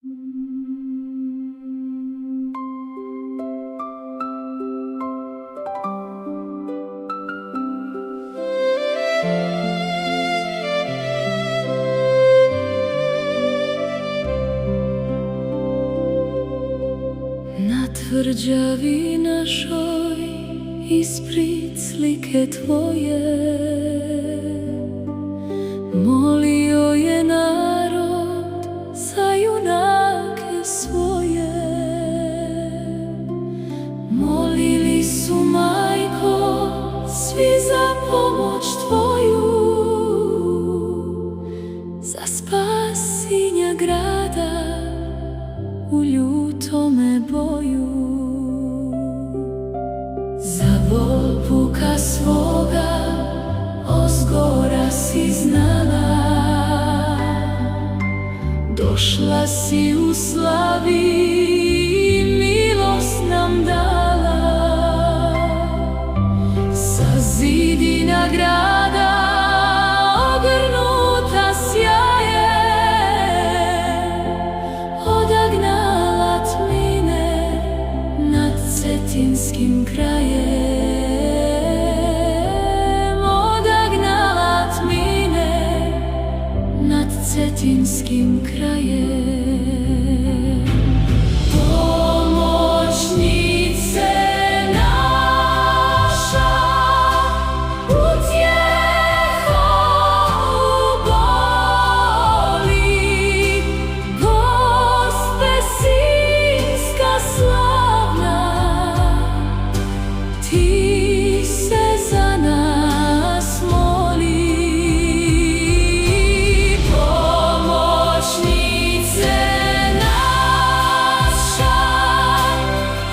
Na tvrđavi našoj ispred slike tvoje molio je narod za junake svoje. Molili su, majko, svi za pomoć tvoju, za spas Sinja grada u ljutome boju. Za volpuka svoga ozgora si znala, došla si u slavi i milost nam dala. Sa zidina grada ogrnuta sjaje, odagnala tmine nad Cetinskim krajem. Odagnala tmine nad Cetinskim krajem. Pomoćnice naša, utjeho u boli, Gospe Sinjska slavna, ti se za nas moli. Pomoćnice naša,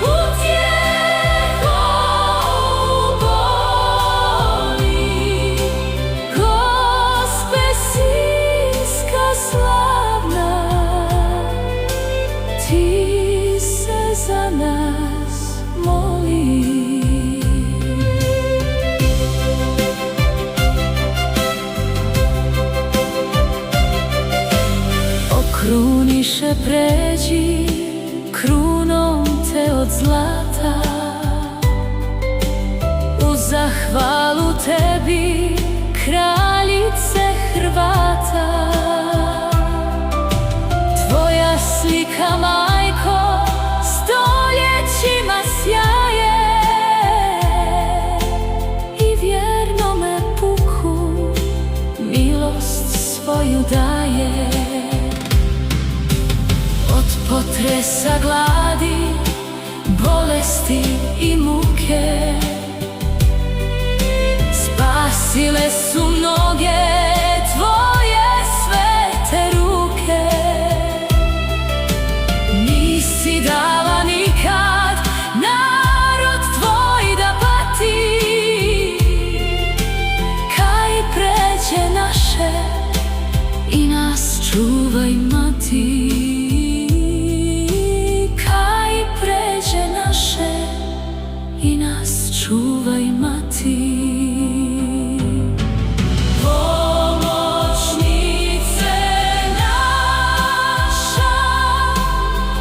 utjeho u boli, Gospe Sinjska slavna, ti se za nas moli. Kruniše, pređi krunom te od zlata, u zahvalu tebi, kraljice Hrvata. Tvoja slika, majko, stoljećima sjaje i vjernome puku milost svoju daje. Potresa, gladi, bolesti i muke spasile su mnoge tvoje svete ruke. Nisi dala nikad narod tvoj da pati, kaj pređe naše i nas čuvaj, mati. I nas čuvaj, mati. Pomoćnice naša,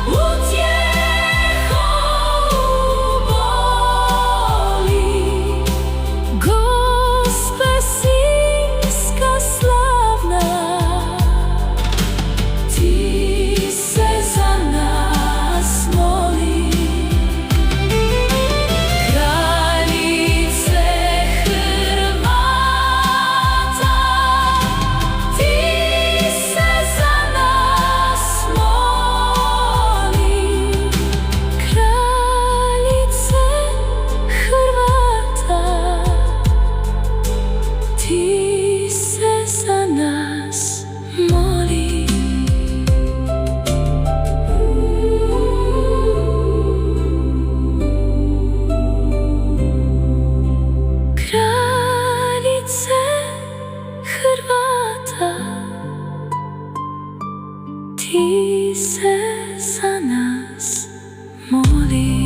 utjeho u boli, Gospe Sinjska slavna, ti se za nas moli. Ti se za nas moli.